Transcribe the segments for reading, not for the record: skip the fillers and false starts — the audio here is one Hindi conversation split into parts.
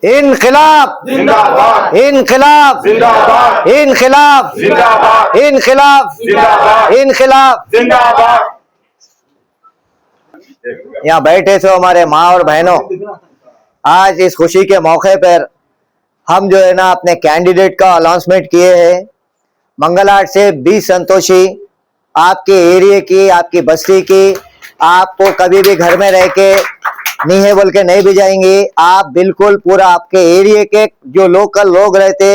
इनकलाब जिंदाबाद, इनकलाब जिंदाबाद, इनकलाब जिंदाबाद, इनकलाब जिंदाबाद, इनकलाब जिंदाबाद। यहाँ बैठे सो हमारे माँ और बहनों, आज इस खुशी के मौके पर हम जो है ना अपने कैंडिडेट का अनाउंसमेंट किए हैं। मंगलहाट से बी संतोषी, आपके एरिया की, आपकी बस्ती की, आपको कभी भी घर में रह के नहीं है बोल के नहीं भी जाएंगे। आप बिल्कुल पूरा आपके एरिया के जो लोकल लोग रहते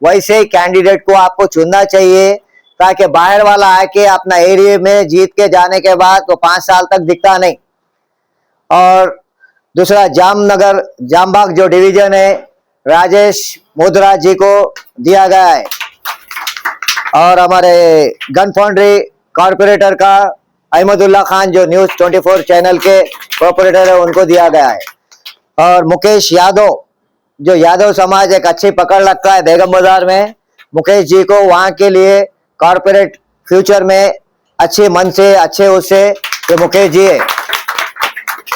वैसे ही कैंडिडेट को आपको चुनना चाहिए, ताकि बाहर वाला आके अपना एरिया में जीत के जाने के बाद वो 5 साल तक दिखता नहीं। और दूसरा, जामनगर जामबाग जो डिवीजन है राजेश मुद्रा जी को दिया गया है, और हमारे गन फाउंड्री कॉर्पोरेटर का अहमदुल्ला खान जो न्यूज़ 24 चैनल के कॉर्पोरेटर है उनको दिया गया है। और मुकेश यादव जो यादव समाज एक अच्छी पकड़ रखा है बेगम बाजार में, मुकेश जी को वहाँ के लिए कॉर्पोरेट फ्यूचर में अच्छे मन से अच्छे उससे ये मुकेश जी है,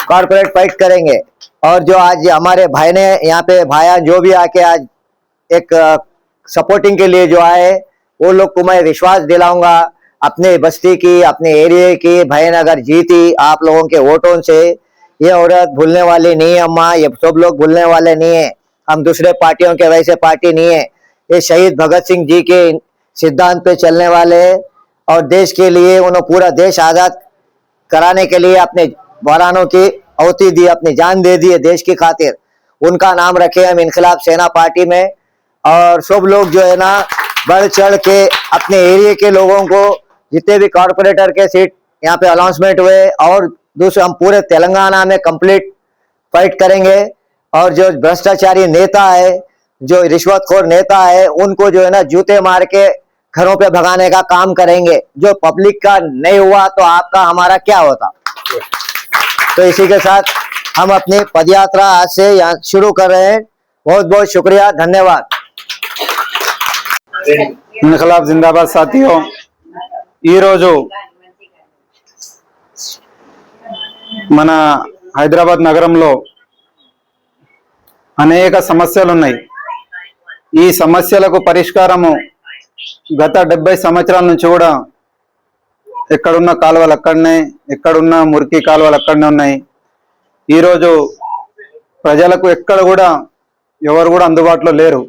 कॉर्पोरेट फाइट करेंगे। और जो आज हमारे भाई ने यहाँ पे भाया जो भी आके आज एक सपोर्टिंग के लिए जो आए, वो लोग को मैं विश्वास दिलाऊंगा अपने बस्ती की, अपने एरिया की बहन अगर जीती आप लोगों के वोटों से, ये औरत भूलने वाली नहीं है अम्मा, ये सब लोग भूलने वाले नहीं है। हम दूसरे पार्टियों के वैसे पार्टी नहीं है, ये शहीद भगत सिंह जी के सिद्धांत पे चलने वाले और देश के लिए उन्होंने पूरा देश आज़ाद कराने के लिए अपने बहरानों की आहुति दी, अपनी जान दे दी है देश की खातिर। उनका नाम रखे हम इनकलाब सेना पार्टी में। और सब लोग जो है ना बढ़ चढ़ के अपने एरिया के लोगों को, जितने भी कॉर्पोरेटर के सीट यहाँ पे अनाउंसमेंट हुए, और दूसरे हम पूरे तेलंगाना में कंप्लीट फाइट करेंगे। और जो भ्रष्टाचारी नेता है, जो रिश्वतखोर नेता है, उनको जो है ना जूते मार के घरों पे भगाने का काम करेंगे। जो पब्लिक का नहीं हुआ तो आपका हमारा क्या होता। तो इसी के साथ हम अपनी पदयात्रा आज से यहाँ शुरू कर रहे हैं। बहुत बहुत शुक्रिया, धन्यवाद। इनकलाब जिंदाबाद साथियों, మన హైదరాబాద్ నగరంలో అనేక సమస్యలు ఉన్నాయి। ఈ సమస్యలకు పరిష్కారము గత 70 సంవత్సరాల నుంచి కూడా ఎక్కడున్న కాలువలు అక్కడనే, ఎక్కడున్న మురికి కాలువలు అక్కడనే ఉన్నాయి। ఈరోజు ప్రజలకు ఎక్కడ కూడా ఎవరు కూడా అందుబాటులో లేరు।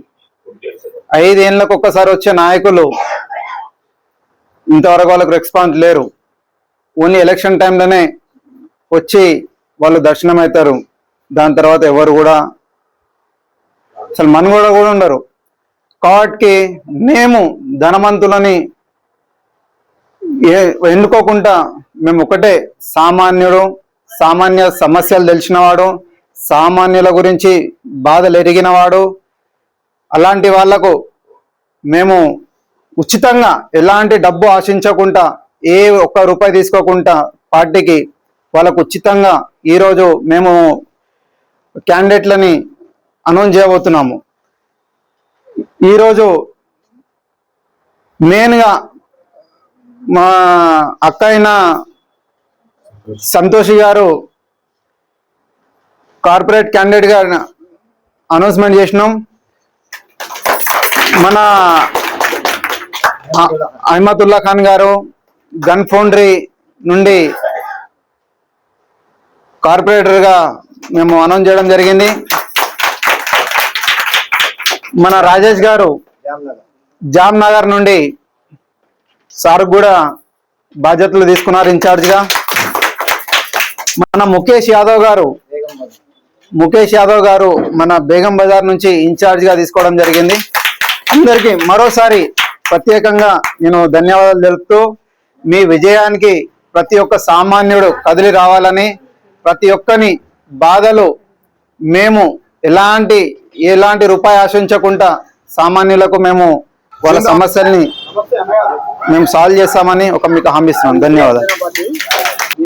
5 ఏళ్లకు ఒక్కసారి వచ్చే నాయకులు ఇంతవరకు వాళ్ళకు రెస్పాన్స్ లేరు। ఓన్లీ ఎలక్షన్ టైంలోనే వచ్చి వాళ్ళు దర్శనం అవుతారు, దాని తర్వాత ఎవరు కూడా అసలు మనుగడ కూడా ఉండరు। కాబట్టి మేము ధనవంతులని ఎన్నుకోకుండా మేము ఒకటే, సామాన్యుడు, సామాన్య సమస్యలు తెలిసినవాడు, సామాన్యుల గురించి బాధలు ఎరిగినవాడు, అలాంటి వాళ్లకు మేము ఉచితంగా ఎలాంటి డబ్బు ఆశించకుండా, ఏ ఒక్క రూపాయి తీసుకోకుండా పార్టీకి వాళ్ళకు ఉచితంగా ఈరోజు మేము క్యాండిడేట్లని అనౌన్స్ చేయబోతున్నాము। ఈరోజు మెయిన్గా మా అక్క అయిన సంతోషి గారు కార్పొరేట్ క్యాండిడేట్గా అనౌన్స్మెంట్ చేసినాం। మన అహ్మదుల్లా ఖాన్ గారు గన్ ఫౌండరీ నుండి కార్పొరేటర్గా మేము అనౌన్స్ చేయడం జరిగింది। మన రాజేష్ గారు జామ్నగర్ నుండి సార్ కూడా బాధ్యతలు తీసుకున్నారు ఇన్ఛార్జ్గా। మన ముఖేష్ యాదవ్ గారు మన బేగం బజార్ నుంచి ఇన్ఛార్జ్గా తీసుకోవడం జరిగింది। అందరికీ మరోసారి ప్రత్యేకంగా నేను ధన్యవాదాలు తెలుపుతూ, మీ విజయానికి ప్రతి ఒక్క సామాన్యుడు కదిలి రావాలని, ప్రతి ఒక్కని బాధలు మేము ఎలాంటి రూపాయి ఆశించకుండా సామాన్యులకు మేము వాళ్ళ సమస్యల్ని మేము సాల్వ్ చేస్తామని మీకు హామీ ఇస్తున్నాం। ధన్యవాదాలు।